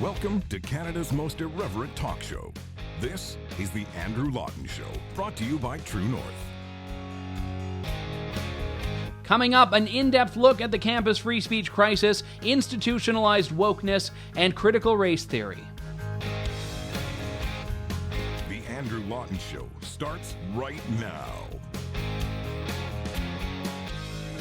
Welcome to Canada's most irreverent talk show. This is the Andrew Lawton Show, brought to you by True North. Coming up, an in-depth look at the campus free speech crisis, institutionalized wokeness, and critical race theory. The Andrew Lawton Show starts right now.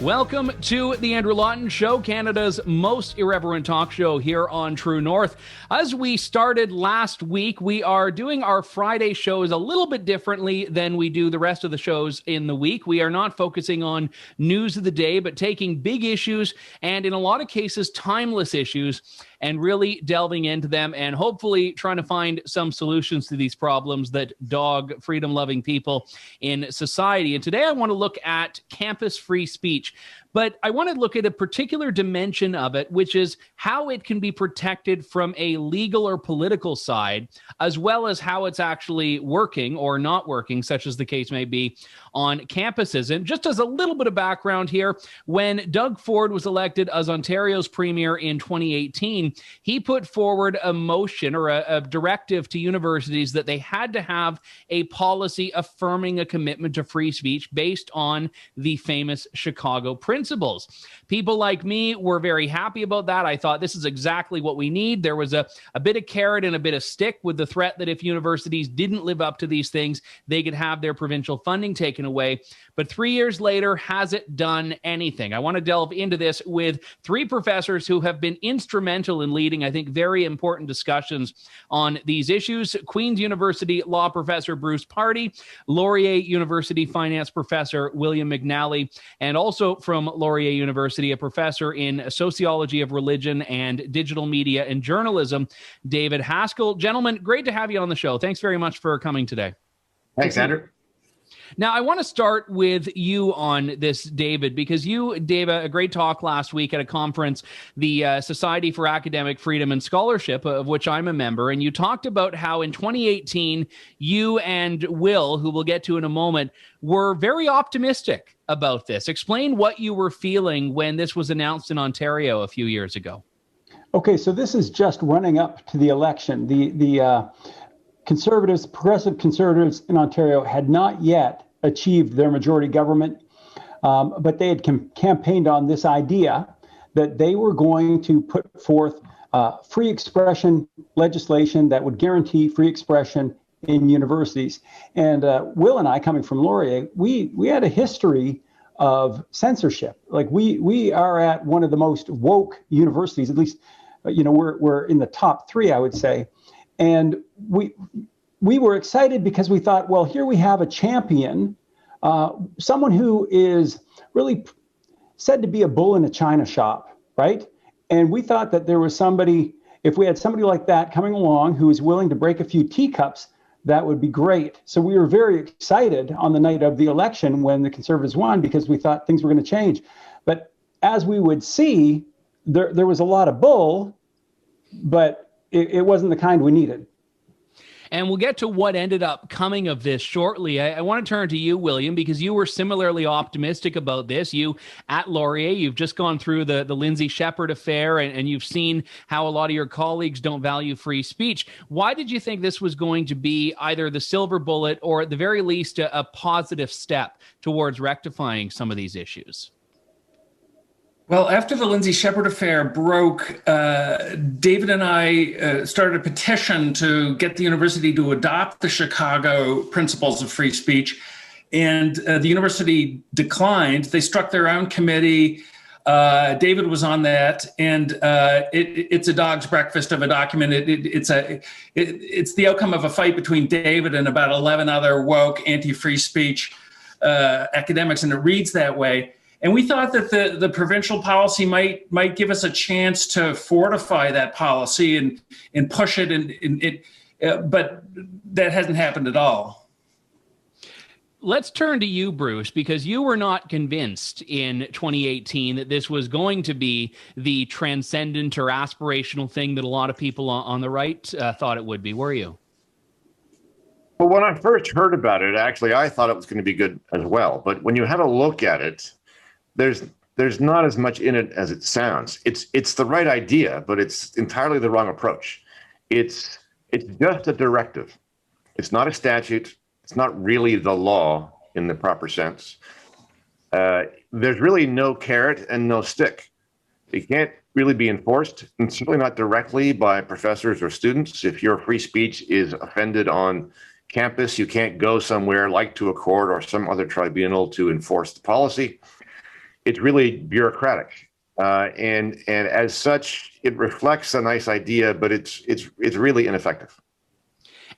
Welcome to the Andrew Lawton Show, Canada's most irreverent talk show here on True North. As we started last week, we are doing our Friday shows a little bit differently than we do the rest of the shows in the week. We are not focusing on news of the day, but taking big issues and in a lot of cases, timeless issues and really delving into them and hopefully trying to find some solutions to these problems that dog freedom-loving people in society. And today I want to look at campus free speech. But I want to look at a particular dimension of it, which is how it can be protected from a legal or political side, as well as how it's actually working or not working, such as the case may be, on campuses. And just as a little bit of background here, when Doug Ford was elected as Ontario's premier in 2018, he put forward a motion or a directive to universities that they had to have a policy affirming a commitment to free speech based on the famous Chicago principles. People like me were very happy about that. I thought this is exactly what we need. There was a bit of carrot and a bit of stick with the threat that if universities didn't live up to these things, they could have their provincial funding taken away. But 3 years later, has it done anything? I want to delve into this with three professors who have been instrumental in leading, I think, very important discussions on these issues. Queen's University law professor Bruce Pardy, Laurier University finance professor William McNally, and also from Laurier University, a professor in sociology of religion and digital media and journalism, David Haskell. Gentlemen, great to have you on the show. Thanks very much for coming today. Thanks, Andrew. Now, I want to start with you on this, David, because you gave a great talk last week at a conference, the Society for Academic Freedom and Scholarship, of which I'm a member, and you talked about how in 2018, you and Will, who we'll get to in a moment, were very optimistic about this. Explain what you were feeling when this was announced in Ontario a few years ago. Okay, so this is just running up to the election. The conservatives, progressive conservatives in Ontario had not yet achieved their majority government, but they had campaigned on this idea that they were going to put forth free expression legislation that would guarantee free expression in universities. And Will and I, coming from Laurier, we had a history of censorship. Like we are at one of the most woke universities, at least, we're in the top three, I would say. And we were excited because we thought, well, here we have a champion, someone who is really said to be a bull in a china shop, right? And we thought that there was somebody, if we had somebody like that coming along who is willing to break a few teacups, that would be great. So we were very excited on the night of the election when the Conservatives won because we thought things were going to change. But as we would see, there was a lot of bull, but it wasn't the kind we needed. And we'll get to what ended up coming of this shortly. I want to turn to you, William, because you were similarly optimistic about this. You, at Laurier, you've just gone through the Lindsay Shepherd affair, and you've seen how a lot of your colleagues don't value free speech. Why did you think this was going to be either the silver bullet or at the very least a positive step towards rectifying some of these issues? Well, after the Lindsay Shepherd affair broke, David and I started a petition to get the university to adopt the Chicago principles of free speech. And the university declined. They struck their own committee. David was on that. And it's a dog's breakfast of a document. It's the outcome of a fight between David and about 11 other woke anti-free speech academics. And it reads that way. And we thought that the provincial policy might give us a chance to fortify that policy and push it, but that hasn't happened at all. Let's turn to you, Bruce, because you were not convinced in 2018 that this was going to be the transcendent or aspirational thing that a lot of people on the right thought it would be, were you? Well, when I first heard about it, actually, I thought it was going to be good as well. But when you have a look at it, there's not as much in it as it sounds. It's the right idea, but it's entirely the wrong approach. It's just a directive. It's not a statute. It's not really the law in the proper sense. There's really no carrot and no stick. It can't really be enforced, and certainly not directly by professors or students. If your free speech is offended on campus, you can't go somewhere like to a court or some other tribunal to enforce the policy. It's really bureaucratic, and as such, it reflects a nice idea, but it's really ineffective.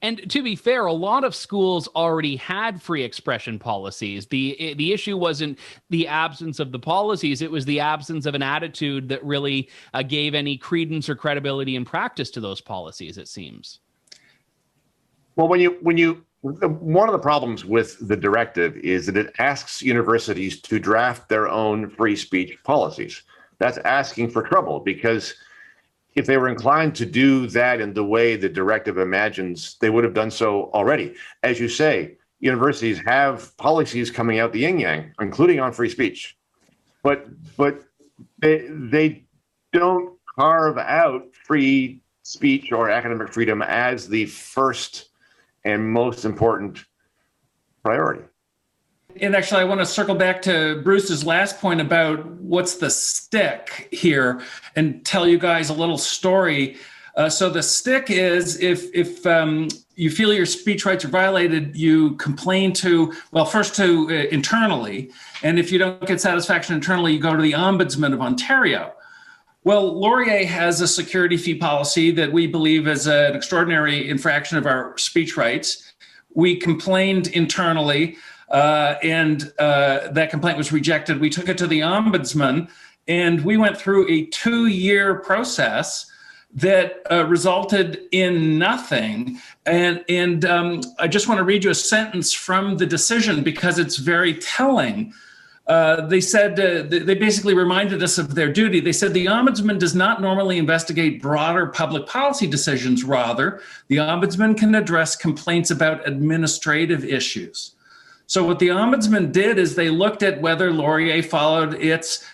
And to be fair, a lot of schools already had free expression policies. The issue wasn't the absence of the policies, it was the absence of an attitude that really gave any credence or credibility in practice to those policies, it seems. Well, one of the problems with the directive is that it asks universities to draft their own free speech policies. That's asking for trouble, because if they were inclined to do that in the way the directive imagines, they would have done so already. As you say, universities have policies coming out the yin-yang, including on free speech. But they don't carve out free speech or academic freedom as the first and most important priority. And actually, I want to circle back to Bruce's last point about what's the stick here and tell you guys a little story. So the stick is if you feel your speech rights are violated, you complain to, well, first to internally. And if you don't get satisfaction internally, you go to the Ombudsman of Ontario. Well, Laurier has a security fee policy that we believe is an extraordinary infraction of our speech rights. We complained internally. And that complaint was rejected. We took it to the Ombudsman, and we went through a 2-year process that resulted in nothing. And I just want to read you a sentence from the decision because it's very telling. They said, they basically reminded us of their duty. They said the Ombudsman does not normally investigate broader public policy decisions. Rather, the Ombudsman can address complaints about administrative issues. So what the Ombudsman did is they looked at whether Laurier followed its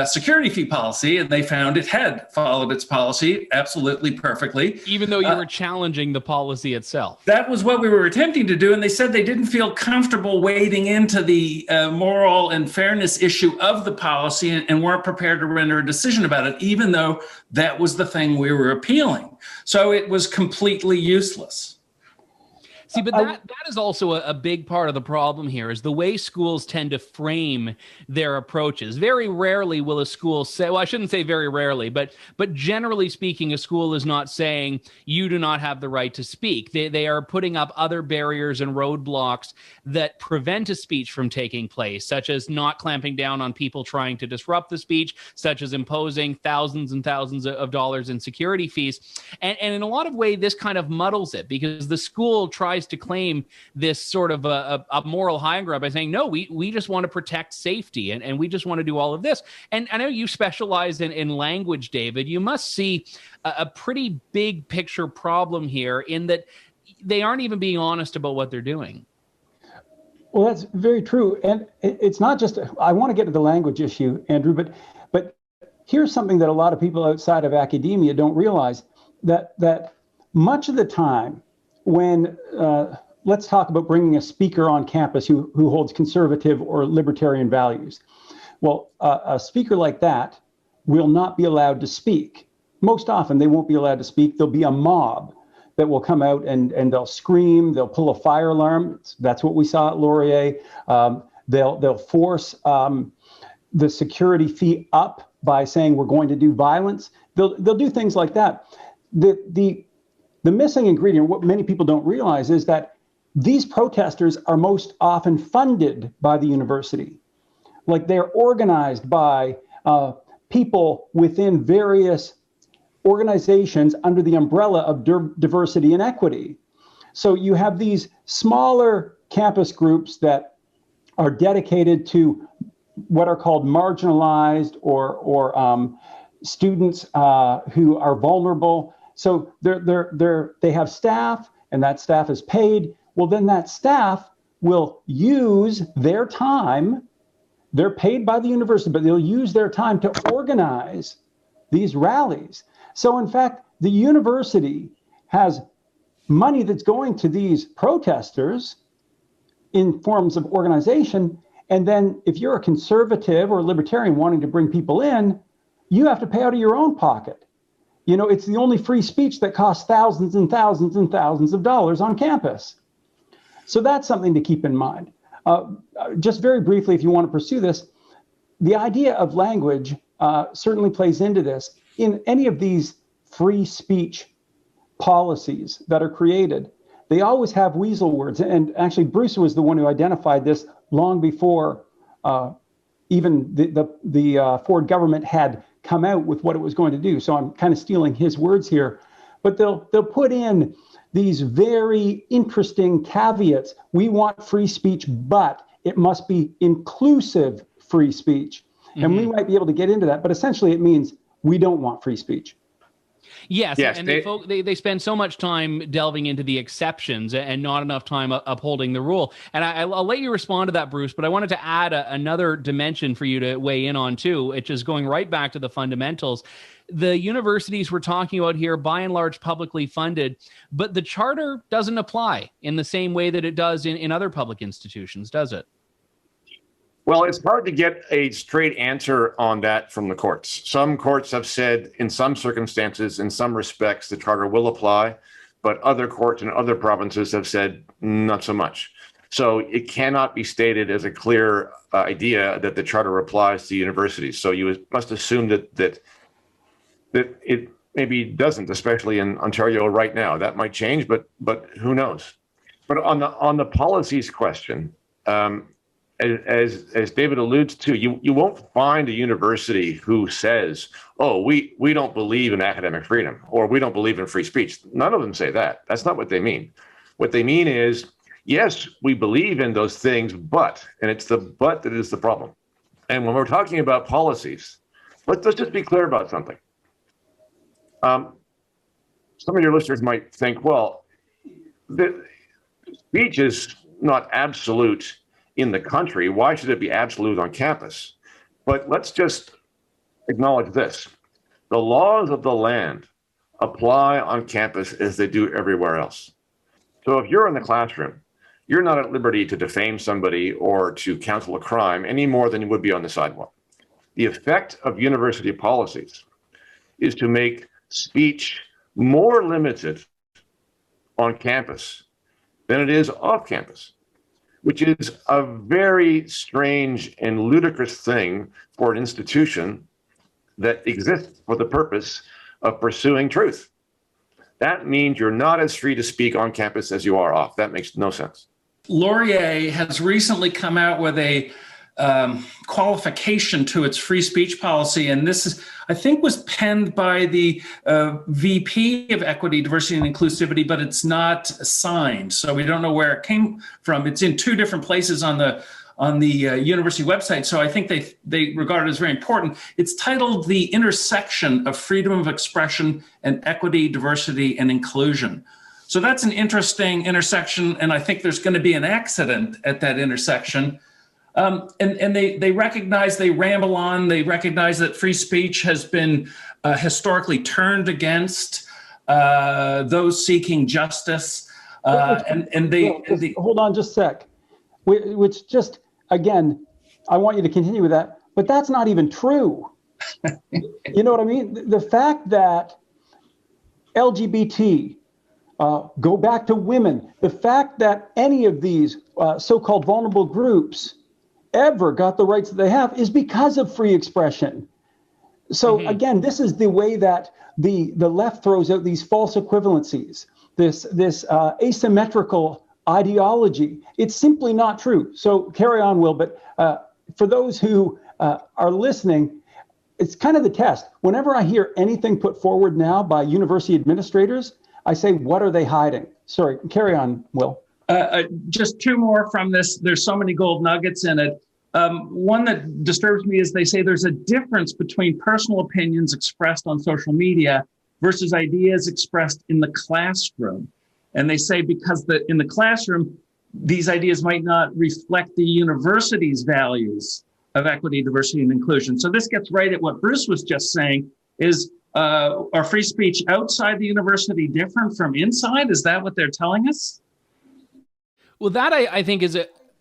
security fee policy, and they found it had followed its policy absolutely perfectly. Even though you were challenging the policy itself. That was what we were attempting to do, and they said they didn't feel comfortable wading into the moral and fairness issue of the policy and weren't prepared to render a decision about it, even though that was the thing we were appealing. So it was completely useless. See, but that is also a big part of the problem here is the way schools tend to frame their approaches. Very rarely will a school say, well, I shouldn't say very rarely, but generally speaking, a school is not saying you do not have the right to speak. They are putting up other barriers and roadblocks that prevent a speech from taking place, such as not clamping down on people trying to disrupt the speech, such as imposing thousands and thousands of dollars in security fees. And in a lot of ways, this kind of muddles it because the school tries to claim this sort of a moral high ground by saying, no, we just want to protect safety and we just want to do all of this. And I know you specialize in language, David. You must see a pretty big picture problem here in that they aren't even being honest about what they're doing. Well, that's very true. And it's not just, I want to get to the language issue, Andrew, but here's something that a lot of people outside of academia don't realize, that much of the time when, let's talk about bringing a speaker on campus who holds conservative or libertarian values. Well, a speaker like that will not be allowed to speak. Most often they won't be allowed to speak. There'll be a mob that will come out and they'll scream, they'll pull a fire alarm. That's what we saw at Laurier. They'll force the security fee up by saying we're going to do violence. They'll do things like that. The missing ingredient, what many people don't realize, is that these protesters are most often funded by the university. Like they're organized by people within various organizations under the umbrella of diversity and equity. So you have these smaller campus groups that are dedicated to what are called marginalized or students who are vulnerable. So they have staff, and that staff is paid. Well, then that staff will use their time. They're paid by the university, but they'll use their time to organize these rallies. So in fact, the university has money that's going to these protesters in forms of organization. And then if you're a conservative or a libertarian wanting to bring people in, you have to pay out of your own pocket. You know, it's the only free speech that costs thousands and thousands and thousands of dollars on campus. So that's something to keep in mind. Just very briefly, if you want to pursue this, the idea of language certainly plays into this. In any of these free speech policies that are created, they always have weasel words. And actually, Bruce was the one who identified this long before even the Ford government had come out with what it was going to do. So I'm kind of stealing his words here. But they'll put in these very interesting caveats. We want free speech, but it must be inclusive free speech. Mm-hmm. And we might be able to get into that, but essentially it means we don't want free speech. Yes, and they spend so much time delving into the exceptions and not enough time upholding the rule. And I'll let you respond to that, Bruce, but I wanted to add another dimension for you to weigh in on too, which is going right back to the fundamentals. The universities we're talking about here, by and large, publicly funded, but the charter doesn't apply in the same way that it does in other public institutions, does it? Well, it's hard to get a straight answer on that from the courts. Some courts have said in some circumstances, in some respects, the charter will apply, but other courts in other provinces have said not so much. So it cannot be stated as a clear idea that the charter applies to universities. So you must assume that it maybe doesn't, especially in Ontario right now. That might change, but who knows? But on the policies question, as David alludes to, you won't find a university who says, oh, we don't believe in academic freedom, or we don't believe in free speech. None of them say that. That's not what they mean. What they mean is, yes, we believe in those things, but, and it's the but that is the problem. And when we're talking about policies, let's just be clear about something. Some of your listeners might think, well, the speech is not absolute in the country. Why should it be absolute on campus? But let's just acknowledge this. The laws of the land apply on campus as they do everywhere else. So if you're in the classroom, you're not at liberty to defame somebody or to counsel a crime any more than you would be on the sidewalk. The effect of university policies is to make speech more limited on campus than it is off campus, which is a very strange and ludicrous thing for an institution that exists for the purpose of pursuing truth. That means you're not as free to speak on campus as you are off. That makes no sense. Laurier has recently come out with a qualification to its free speech policy, and this is, I think, was penned by the VP of Equity, Diversity, and Inclusivity, but it's not signed, so we don't know where it came from. It's in two different places on the university website, so I think they regard it as very important. It's titled "The Intersection of Freedom of Expression and Equity, Diversity, and Inclusion." So that's an interesting intersection, and I think there's going to be an accident at that intersection. And they recognize, they ramble on, they recognize that free speech has been historically turned against those seeking justice. Hold on just a sec. Which just, again, I want you to continue with that, but that's not even true. You know what I mean? The fact that LGBT, go back to women, the fact that any of these so-called vulnerable groups ever got the rights that they have is because of free expression. So again, this is the way that the left throws out these false equivalencies, this asymmetrical ideology. It's simply not true. So carry on, Will, but for those who are listening, it's kind of the test. Whenever I hear anything put forward now by university administrators, I say, what are they hiding? Sorry, carry on, Will. Just two more from this. There's so many gold nuggets in it. One that disturbs me is they say there's a difference between personal opinions expressed on social media versus ideas expressed in the classroom. And they say because in the classroom, these ideas might not reflect the university's values of equity, diversity, and inclusion. So this gets right at what Bruce was just saying, is Are free speech outside the university different from inside? Is that what they're telling us? Well, that I think is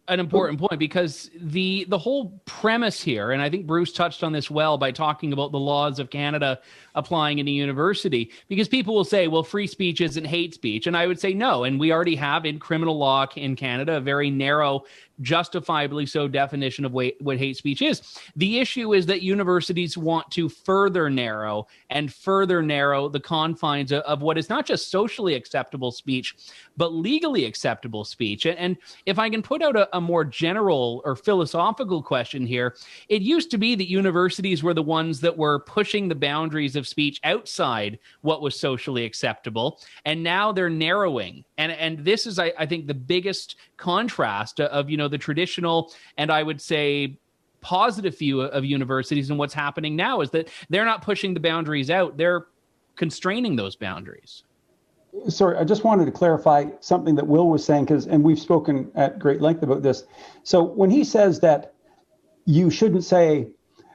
an important point, because the whole premise here, and I think Bruce touched on this well by talking about the laws of Canada applying in a university, because people will say, well, free speech isn't hate speech. And I would say no. And we already have in criminal law in Canada a very narrow, justifiably so, definition of what hate speech is. The issue is that universities want to further narrow the confines of what is not just socially acceptable speech, but legally acceptable speech. And if I can put out a more general or philosophical question here, it used to be that universities were the ones that were pushing the boundaries of speech outside what was socially acceptable, and now they're narrowing. And this is, I think, the biggest contrast of, the traditional, and I would say positive view of universities, and what's happening now is that they're not pushing the boundaries out, they're constraining those boundaries. Sorry, I just wanted to clarify something that Will was saying, and we've spoken at great length about this. So when he says that you shouldn't say,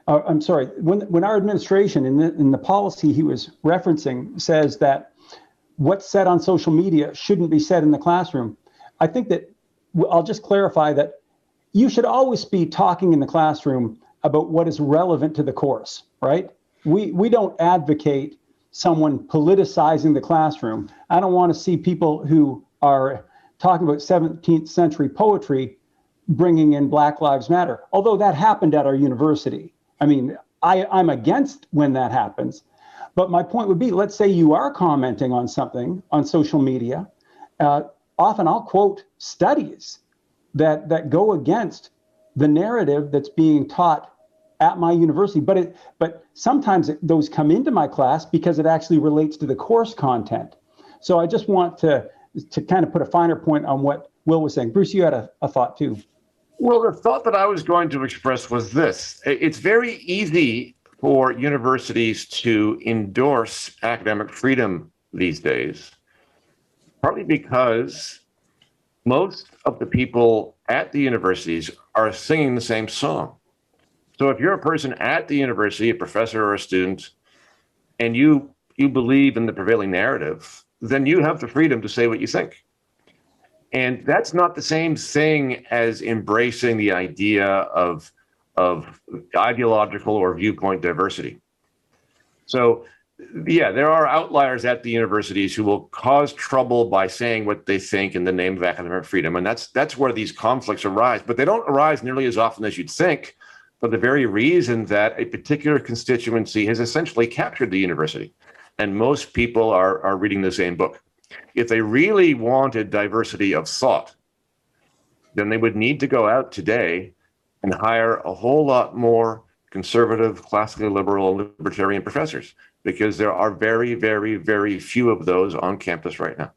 I'm sorry, when our administration in the policy he was referencing says that what's said on social media shouldn't be said in the classroom, I think that I'll just clarify that you should always be talking in the classroom about what is relevant to the course, right? We don't advocate someone politicizing the classroom. I don't want to see people who are talking about 17th century poetry bringing in Black Lives Matter, although that happened at our university. I mean, I'm against when that happens. But my point would be, let's say you are commenting on something on social media. Often I'll quote studies that go against the narrative that's being taught at my university. But sometimes those come into my class because it actually relates to the course content. So I just want to kind of put a finer point on what Will was saying. Bruce, you had a thought too. Well, the thought that I was going to express was this. It's very easy for universities to endorse academic freedom these days, partly because most of the people at the universities are singing the same song. So if you're a person at the university, a professor or a student, and you believe in the prevailing narrative, then you have the freedom to say what you think. And that's not the same thing as embracing the idea of ideological or viewpoint diversity. So, yeah, there are outliers at the universities who will cause trouble by saying what they think in the name of academic freedom. And that's where these conflicts arise. But they don't arise nearly as often as you'd think, for the very reason that a particular constituency has essentially captured the university. And most people are reading the same book. If they really wanted diversity of thought, then they would need to go out today and hire a whole lot more conservative, classically liberal, and libertarian professors, because there are very, very, very few of those on campus right now.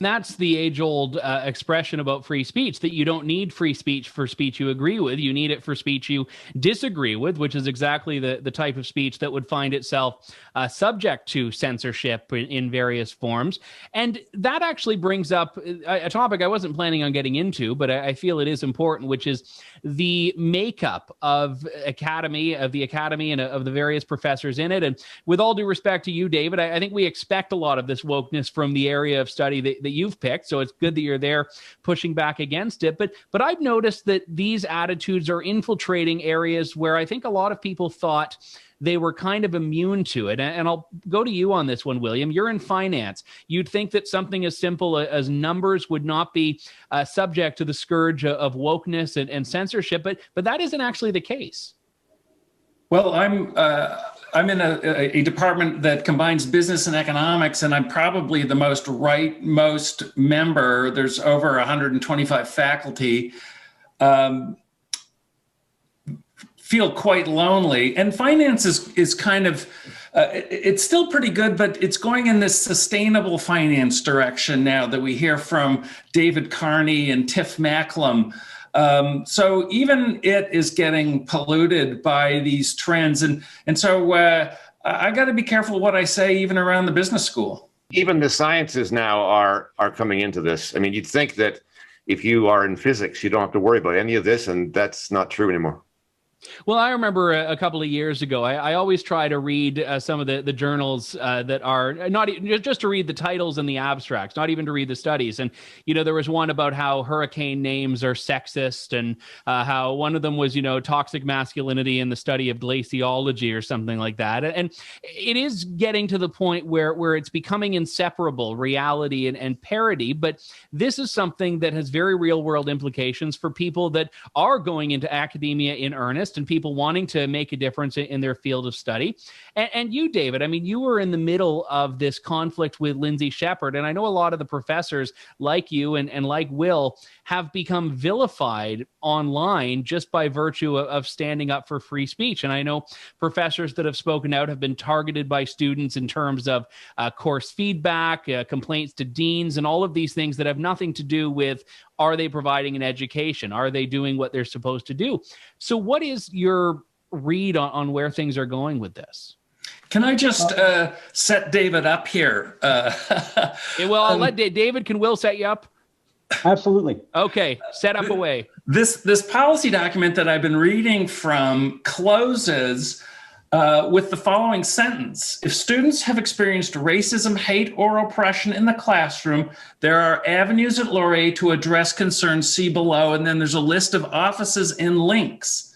That's the age-old expression about free speech, that you don't need free speech for speech you agree with. You need it for speech you disagree with, which is exactly the type of speech that would find itself subject to censorship in various forms. And that actually brings up a topic I wasn't planning on getting into, but I feel it is important, which is the makeup of the academy and of the various professors in it. And with all due respect to you, David, I think we expect a lot of this wokeness from the area of study that you've picked. So it's good that you're there pushing back against it. But I've noticed that these attitudes are infiltrating areas where I think a lot of people thought they were kind of immune to it. And I'll go to you on this one, William. You're in finance. You'd think that something as simple as numbers would not be subject to the scourge of wokeness and censorship, but that isn't actually the case. Well, I'm in a department that combines business and economics, and I'm probably the most rightmost member. There's over 125 faculty. Feel quite lonely. And finance is kind of, it's still pretty good, but it's going in this sustainable finance direction now that we hear from David Carney and Tiff Macklem. So even it is getting polluted by these trends. And so I got to be careful what I say, even around the business school. Even the sciences now are coming into this. I mean, you'd think that if you are in physics, you don't have to worry about any of this, and that's not true anymore. Well, I remember a couple of years ago, I always try to read some of the journals that are not just to read the titles and the abstracts, not even to read the studies. And, there was one about how hurricane names are sexist, and how one of them was, toxic masculinity in the study of glaciology or something like that. And it is getting to the point where it's becoming inseparable, reality and parody. But this is something that has very real world implications for people that are going into academia in earnest, and people wanting to make a difference in their field of study. And you, David, I mean, you were in the middle of this conflict with Lindsay Shepherd, and I know a lot of the professors like you and like Will have become vilified online just by virtue of standing up for free speech. And I know professors that have spoken out have been targeted by students in terms of course feedback, complaints to deans, and all of these things that have nothing to do with, are they providing an education? Are they doing what they're supposed to do? So what is your read on where things are going with this? Can I just set David up here? Well, I'll let David, can Will set you up? Absolutely. Okay, set up away. This policy document that I've been reading from closes with the following sentence. If students have experienced racism, hate, or oppression in the classroom, there are avenues at Laurier to address concerns, see below, and then there's a list of offices and links.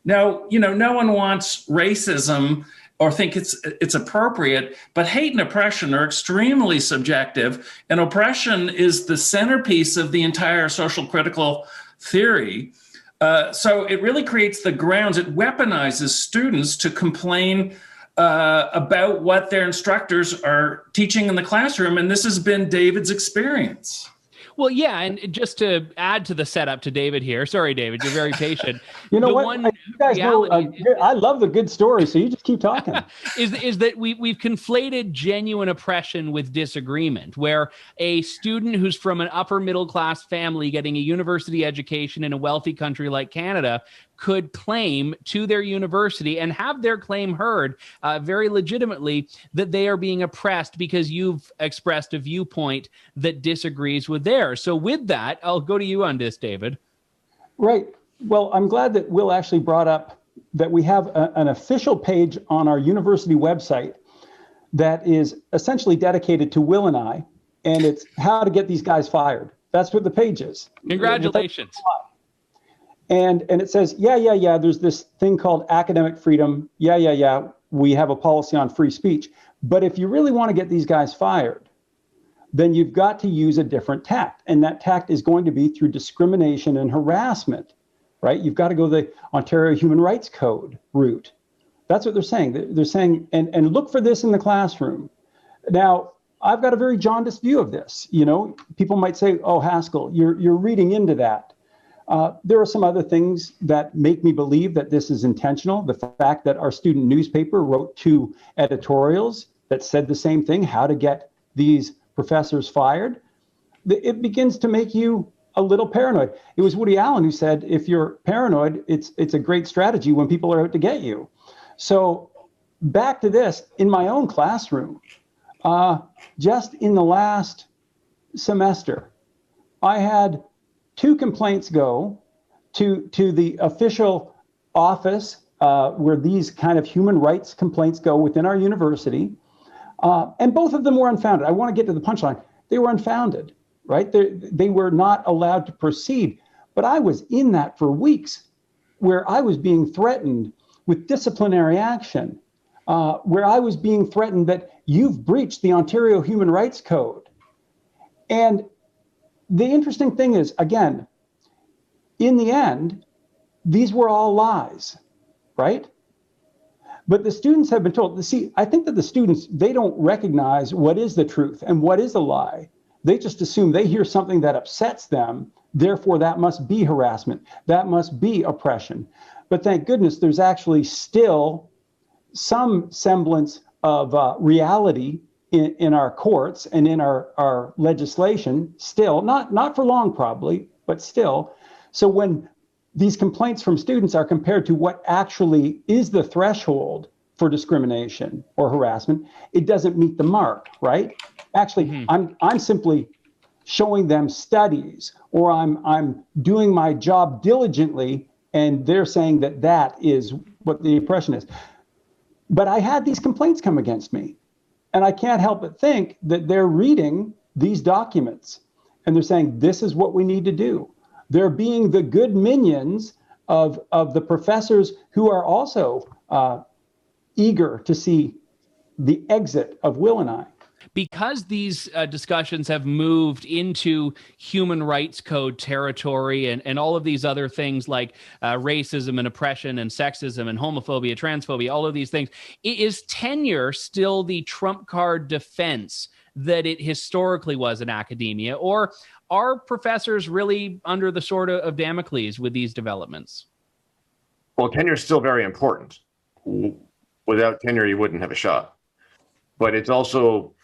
Now, no one wants racism or think it's appropriate, but hate and oppression are extremely subjective, and oppression is the centerpiece of the entire social critical theory. So it really creates the grounds. It weaponizes students to complain about what their instructors are teaching in the classroom, and this has been David's experience. Well, yeah, and just to add to the setup to David here, sorry, David, you're very patient. You guys know, I love the good story, so you just keep talking. is that we've conflated genuine oppression with disagreement, where a student who's from an upper middle class family getting a university education in a wealthy country like Canada could claim to their university and have their claim heard very legitimately that they are being oppressed because you've expressed a viewpoint that disagrees with theirs. So with that, I'll go to you on this, David. Right. Well, I'm glad that Will actually brought up that we have an official page on our university website that is essentially dedicated to Will and I, and it's how to get these guys fired. That's what the page is. Congratulations. And it says, yeah, there's this thing called academic freedom. Yeah, we have a policy on free speech. But if you really want to get these guys fired, then you've got to use a different tact. And that tact is going to be through discrimination and harassment, right? You've got to go the Ontario Human Rights Code route. That's what they're saying. They're saying, and look for this in the classroom. Now, I've got a very jaundiced view of this. People might say, oh, Haskell, you're reading into that. There are some other things that make me believe that this is intentional. The fact that our student newspaper wrote 2 editorials that said the same thing, how to get these professors fired, it begins to make you a little paranoid. It was Woody Allen who said, if you're paranoid, it's a great strategy when people are out to get you. So back to this, in my own classroom, just in the last semester, I had 2 complaints go to the official office where these kind of human rights complaints go within our university. And both of them were unfounded. I want to get to the punchline. They were unfounded, right? They were not allowed to proceed. But I was in that for weeks, where I was being threatened with disciplinary action, where I was being threatened that you've breached the Ontario Human Rights Code. And the interesting thing is, again, in the end, these were all lies, right? But the students have been told, see, I think that the students, they don't recognize what is the truth and what is a lie. They just assume they hear something that upsets them, therefore that must be harassment, that must be oppression. But thank goodness there's actually still some semblance of reality in our courts and in our legislation, still, not for long probably, but still. So when these complaints from students are compared to what actually is the threshold for discrimination or harassment, it doesn't meet the mark, right? Actually, I'm simply showing them studies, or I'm doing my job diligently And they're saying that that is what the oppression is. But I had these complaints come against me. And I can't help but think that they're reading these documents and they're saying, this is what we need to do. They're being the good minions of the professors who are also eager to see the exit of Will and I. Because these discussions have moved into human rights code territory and all of these other things like racism and oppression and sexism and homophobia, transphobia, all of these things, is tenure still the trump card defense that it historically was in academia? Or are professors really under the sword of Damocles with these developments? Well, tenure is still very important. Without tenure, you wouldn't have a shot. But it's also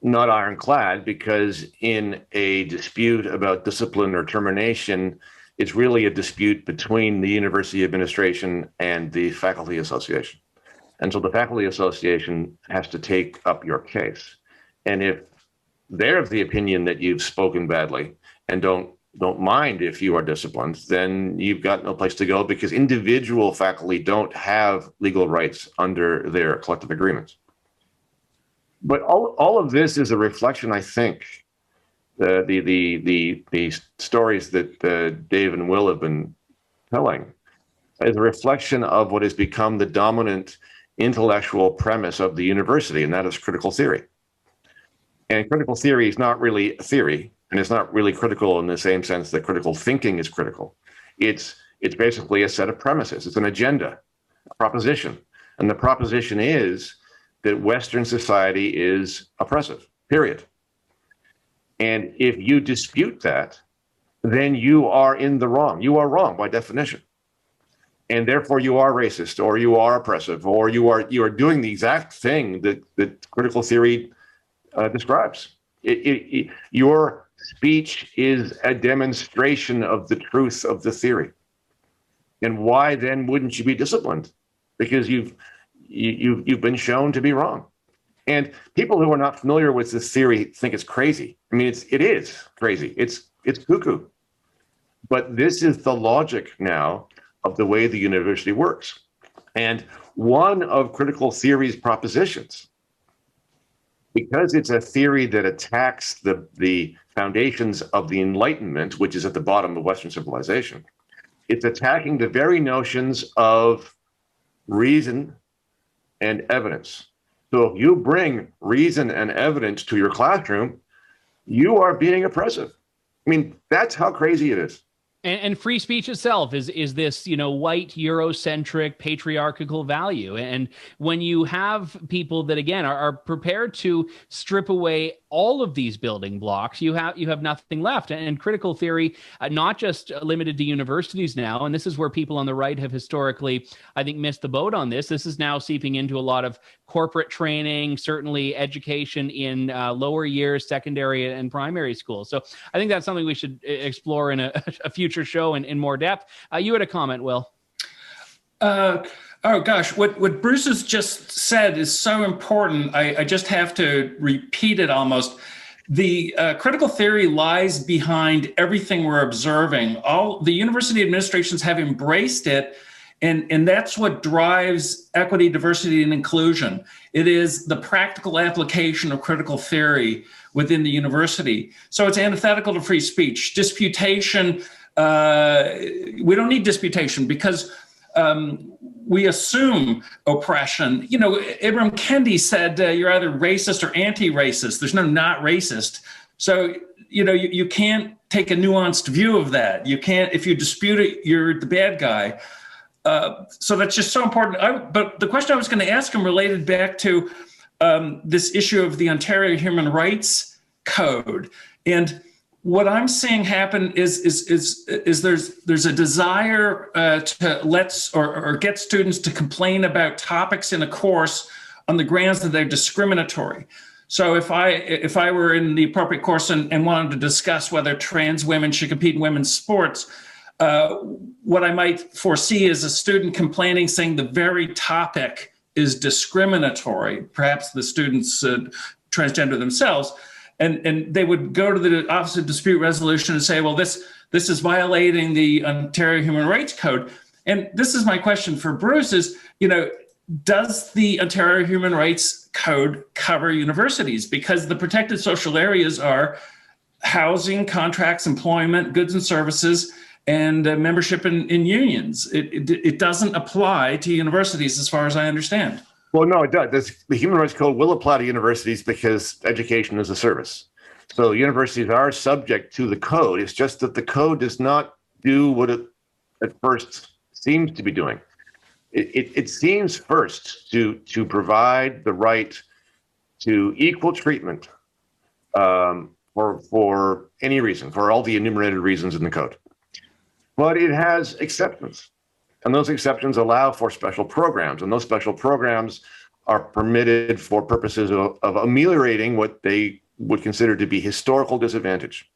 not ironclad, because in a dispute about discipline or termination, it's really a dispute between the university administration and the faculty association. And so the faculty association has to take up your case. And if they're of the opinion that you've spoken badly and don't mind if you are disciplined, then you've got no place to go, because individual faculty don't have legal rights under their collective agreements. But all of this is a reflection, I think, the stories that Dave and Will have been telling is a reflection of what has become the dominant intellectual premise of the university, and that is critical theory. And critical theory is not really a theory, and it's not really critical in the same sense that critical thinking is critical. It's basically a set of premises. It's an agenda, a proposition. And the proposition is that Western society is oppressive, period. And if you dispute that, then you are in the wrong. You are wrong by definition. And therefore you are racist, or you are oppressive, or you are doing the exact thing that critical theory describes. Your speech is a demonstration of the truth of the theory. And why then wouldn't you be disciplined? Because you've been shown to be wrong. And people who are not familiar with this theory think it's crazy. I mean, it is crazy. It's cuckoo. But this is the logic now of the way the university works. And one of critical theory's propositions, because it's a theory that attacks the foundations of the Enlightenment, which is at the bottom of Western civilization, it's attacking the very notions of reason and evidence. So if you bring reason and evidence to your classroom, you are being oppressive. I mean, that's how crazy it is. And free speech itself is this, white Eurocentric patriarchal value. And when you have people that, again, are prepared to strip away all of these building blocks, you have nothing left. And critical theory, not just limited to universities now, and this is where people on the right have historically, I think, missed the boat on this. This is now seeping into a lot of corporate training, certainly education in lower years, secondary and primary school. So I think that's something we should explore in a future show in more depth. You had a comment, Will. Oh gosh, what Bruce has just said is so important. I just have to repeat it almost. The critical theory lies behind everything we're observing. All the university administrations have embraced it, and that's what drives equity, diversity, and inclusion. It is the practical application of critical theory within the university. So it's antithetical to free speech. Disputation, we don't need disputation because we assume oppression. Ibram Kendi said you're either racist or anti-racist. There's no not racist. So, you can't take a nuanced view of that. You can't, if you dispute it, you're the bad guy. So that's just so important. But the question I was going to ask him related back to this issue of the Ontario Human Rights Code. And what I'm seeing happen is there's a desire to get students to complain about topics in a course on the grounds that they're discriminatory. So if I were in the appropriate course and wanted to discuss whether trans women should compete in women's sports, what I might foresee is a student complaining, saying the very topic is discriminatory. Perhaps the students transgender themselves. And they would go to the Office of Dispute Resolution and say, well, this this is violating the Ontario Human Rights Code. And this is my question for Bruce is, does the Ontario Human Rights Code cover universities? Because the protected social areas are housing, contracts, employment, goods and services, and membership in unions. It doesn't apply to universities as far as I understand. Well, no, it does. The Human Rights Code will apply to universities because education is a service. So universities are subject to the code. It's just that the code does not do what it at first seems to be doing. It seems first to provide the right to equal treatment for any reason, for all the enumerated reasons in the code. But it has exceptions. And those exceptions allow for special programs. And those special programs are permitted for purposes of ameliorating what they would consider to be historical disadvantage.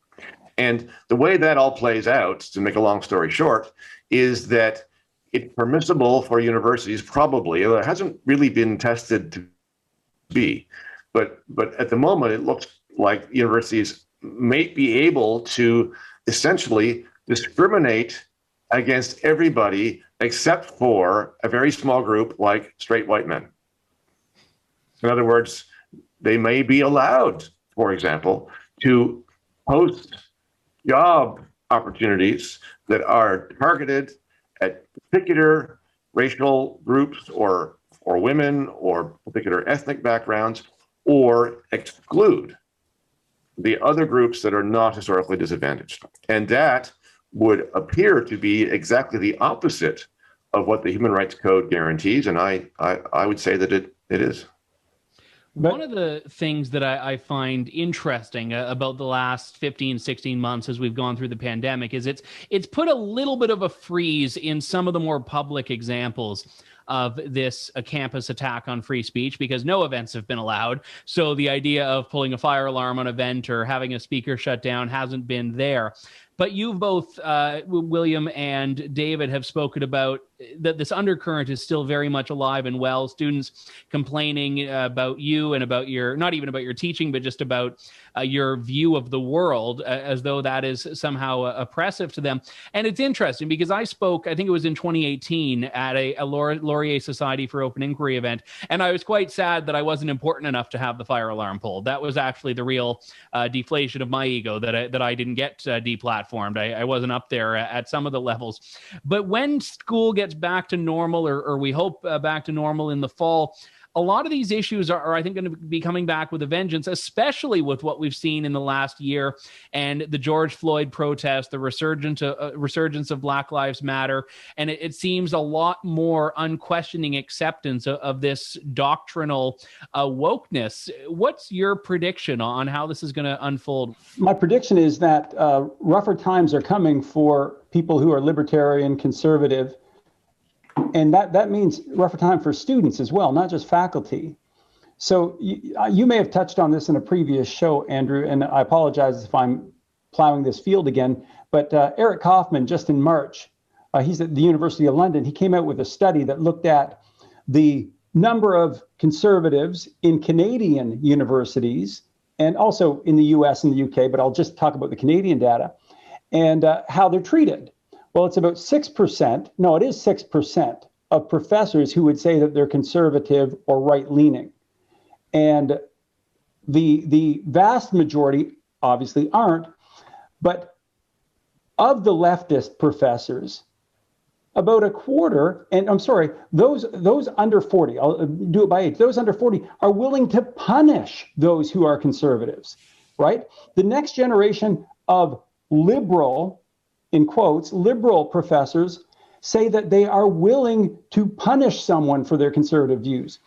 And the way that all plays out, to make a long story short, is that it's permissible for universities, probably, although it hasn't really been tested to be, but at the moment, it looks like universities may be able to essentially discriminate against everybody except for a very small group like straight white men. In other words, they may be allowed, for example, to post job opportunities that are targeted at particular racial groups or women or particular ethnic backgrounds, or exclude the other groups that are not historically disadvantaged. And that would appear to be exactly the opposite of what the Human Rights Code guarantees. And I would say that it is. One of the things that I find interesting about the last 15, 16 months as we've gone through the pandemic is it's put a little bit of a freeze in some of the more public examples of this campus attack on free speech, because no events have been allowed. So the idea of pulling a fire alarm on an event or having a speaker shut down hasn't been there. But you both, William and David, have spoken about that this undercurrent is still very much alive and well. Students complaining about you and about your, not even about your teaching, but just about your view of the world, as though that is somehow oppressive to them. And it's interesting because I spoke, I think it was in 2018, at a Laurier Society for Open Inquiry event, and I was quite sad that I wasn't important enough to have the fire alarm pulled. That was actually the real deflation of my ego, that I didn't get deplatformed. I wasn't up there at some of the levels. But when school gets back to normal, or we hope back to normal in the fall, a lot of these issues are I think, going to be coming back with a vengeance, especially with what we've seen in the last year and the George Floyd protest, the resurgence of Black Lives Matter. And it seems a lot more unquestioning acceptance of this doctrinal wokeness. What's your prediction on how this is going to unfold? My prediction is that rougher times are coming for people who are libertarian, conservative. And that means rougher time for students as well, not just faculty. So you may have touched on this in a previous show, Andrew, and I apologize if I'm plowing this field again, but Eric Kaufman, just in March, he's at the University of London, he came out with a study that looked at the number of conservatives in Canadian universities and also in the US and the UK, but I'll just talk about the Canadian data, and how they're treated. Well, it's about 6%. No, it is 6% of professors who would say that they're conservative or right-leaning. And the vast majority obviously aren't. But of the leftist professors, about a quarter, and I'm sorry, those under 40, I'll do it by age, those under 40 are willing to punish those who are conservatives, right? The next generation of liberal, in quotes, liberal professors say that they are willing to punish someone for their conservative views.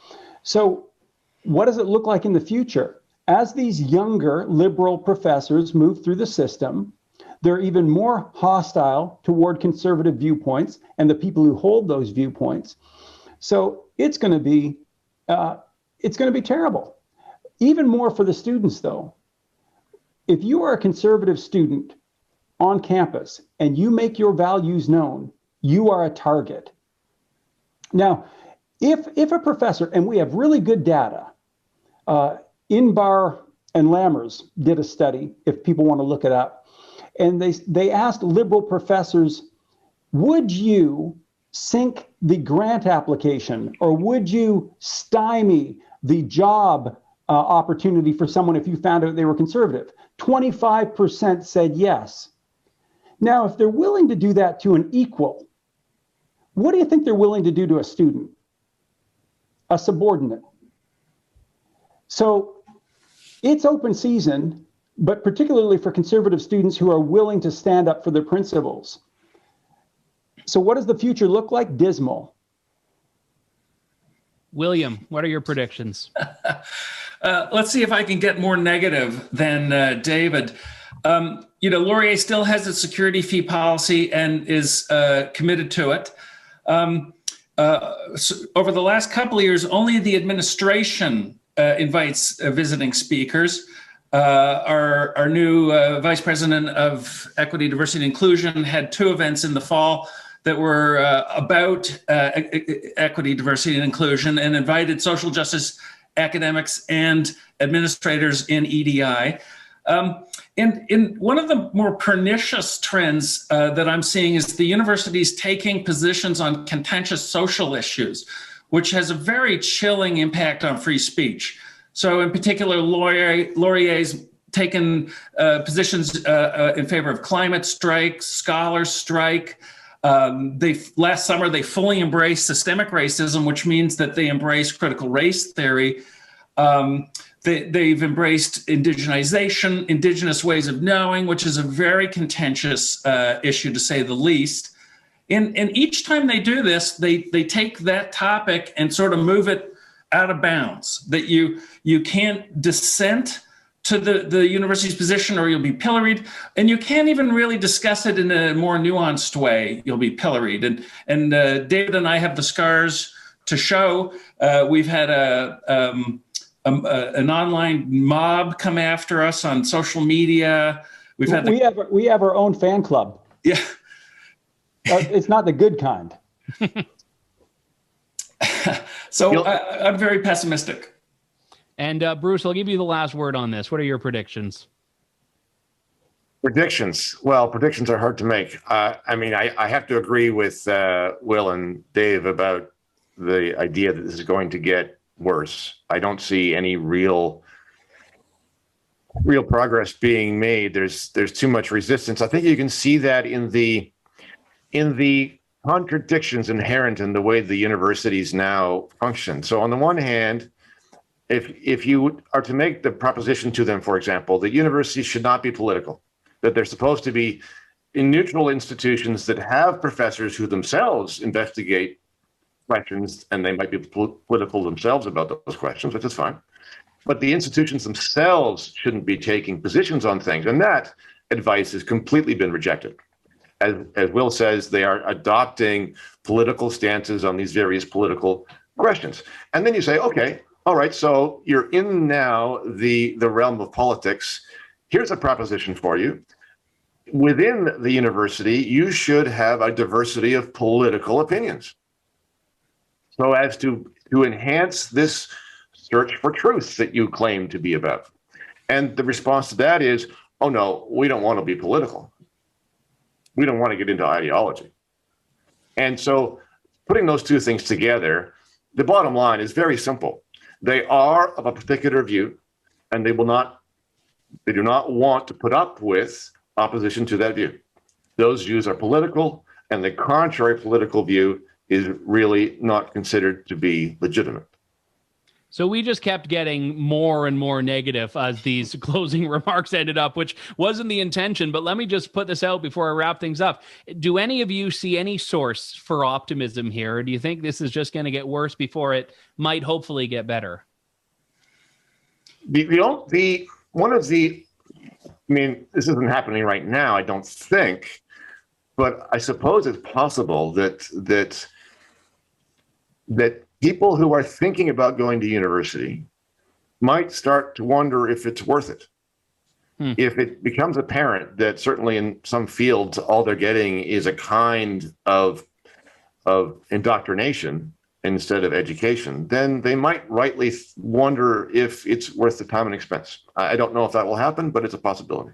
So what does it look like in the future? As these younger liberal professors move through the system, they're even more hostile toward conservative viewpoints and the people who hold those viewpoints. So it's going to be terrible. Even more for the students, though. If you are a conservative student on campus and you make your values known, you are a target. Now, if a professor, and we have really good data, Inbar and Lammers did a study, if people want to look it up, And they asked liberal professors, would you sink the grant application, or would you stymie the job opportunity for someone if you found out they were conservative? 25% said yes. Now, if they're willing to do that to an equal, what do you think they're willing to do to a student? A subordinate. So it's open season, but particularly for conservative students who are willing to stand up for their principles. So what does the future look like? Dismal. William, what are your predictions? Let's see if I can get more negative than David. Laurier still has its security fee policy and is committed to it. So over the last couple of years, only the administration invites visiting speakers. Our new vice president of equity, diversity, and inclusion had 2 events in the fall that were about equity, diversity, and inclusion, and invited social justice academics and administrators in EDI. In one of the more pernicious trends that I'm seeing is the universities taking positions on contentious social issues, which has a very chilling impact on free speech. So in particular, Laurier's taken positions in favor of climate strike, scholars strike. Last summer, they fully embraced systemic racism, which means that they embrace critical race theory. They've embraced indigenization, indigenous ways of knowing, which is a very contentious issue, to say the least. And each time they do this, they take that topic and sort of move it out of bounds, that you can't dissent to the university's position or you'll be pilloried, and you can't even really discuss it in a more nuanced way. You'll be pilloried. And David and I have the scars to show. We've had an online mob come after us on social media. We have our own fan club. Yeah. It's not the good kind. So I'm very pessimistic. And Bruce, I'll give you the last word on this. What are your predictions? Predictions. Well, predictions are hard to make. I have to agree with Will and Dave about the idea that this is going to get worse. I don't see any real progress being made. There's too much resistance. I think you can see that in the contradictions inherent in the way the universities now function. So on the one hand, if you are to make the proposition to them, for example, that universities should not be political, that they're supposed to be neutral institutions that have professors who themselves investigate questions, and they might be political themselves about those questions, which is fine. But the institutions themselves shouldn't be taking positions on things. And that advice has completely been rejected. As Will says, they are adopting political stances on these various political questions. And then you say, okay, all right, so you're in now the realm of politics. Here's a proposition for you. Within the university, you should have a diversity of political opinions, so as to enhance this search for truth that you claim to be about. And the response to that is, oh no, we don't want to be political. We don't want to get into ideology. And so putting those two things together, the bottom line is very simple. They are of a particular view, and they do not want to put up with opposition to that view. Those views are political, and the contrary political view is really not considered to be legitimate. So we just kept getting more and more negative as these closing remarks ended up, which wasn't the intention. But let me just put this out before I wrap things up. Do any of you see any source for optimism here? Or do you think this is just going to get worse before it might hopefully get better? This isn't happening right now, I don't think, but I suppose it's possible that people who are thinking about going to university might start to wonder if it's worth it. If it becomes apparent that certainly in some fields, all they're getting is a kind of indoctrination instead of education, then they might rightly wonder if it's worth the time and expense. I don't know if that will happen, but it's a possibility.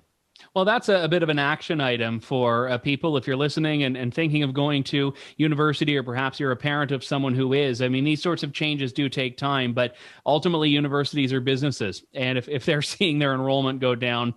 Well, that's a bit of an action item for people if you're listening and thinking of going to university, or perhaps you're a parent of someone who is. I mean, these sorts of changes do take time, but ultimately universities are businesses. And if they're seeing their enrollment go down,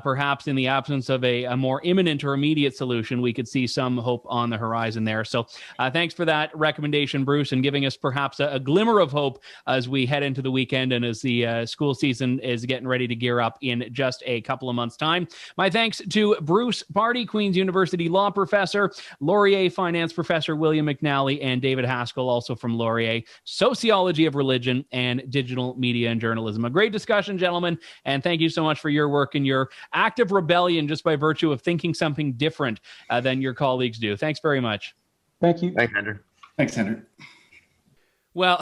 perhaps in the absence of a more imminent or immediate solution, we could see some hope on the horizon there. So thanks for that recommendation, Bruce, and giving us perhaps a glimmer of hope as we head into the weekend and as the school season is getting ready to gear up in just a couple of months' time. My thanks to Bruce Pardy, Queen's University law professor, Laurier finance professor William McNally, and David Haskell, also from Laurier, sociology of religion and digital media and journalism. A great discussion, gentlemen, and thank you so much for your work and your active rebellion just by virtue of thinking something different than your colleagues do. Thanks very much. Thank you. Thanks, Andrew. Thanks, Andrew. Well,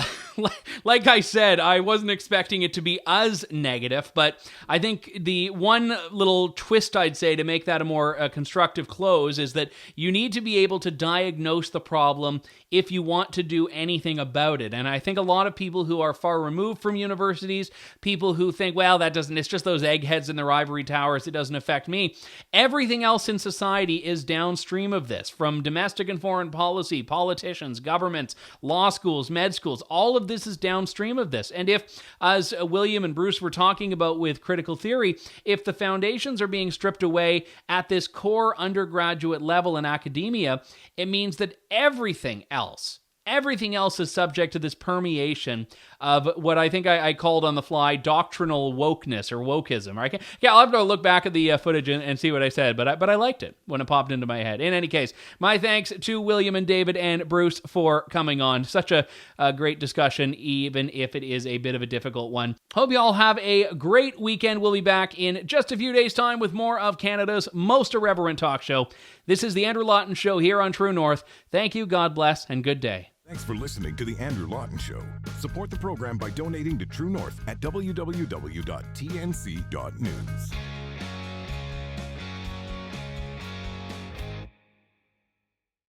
like I said, I wasn't expecting it to be as negative, but I think the one little twist I'd say to make that a more constructive close is that you need to be able to diagnose the problem if you want to do anything about it. And I think a lot of people who are far removed from universities, people who think, well, it's just those eggheads in their ivory towers, it doesn't affect me. Everything else in society is downstream of this, from domestic and foreign policy, politicians, governments, law schools, med schools. All of this is downstream of this. And if, as William and Bruce were talking about with critical theory, if the foundations are being stripped away at this core undergraduate level in academia, it means that everything else is subject to this permeation of what I think I called on the fly doctrinal wokeness or wokeism. Right? Yeah, I'll have to look back at the footage and see what I said, but I liked it when it popped into my head. In any case, my thanks to William and David and Bruce for coming on. Such a great discussion, even if it is a bit of a difficult one. Hope you all have a great weekend. We'll be back in just a few days' time with more of Canada's most irreverent talk show. This is the Andrew Lawton Show here on True North. Thank you, God bless, and good day. Thanks for listening to The Andrew Lawton Show. Support the program by donating to True North at www.tnc.news.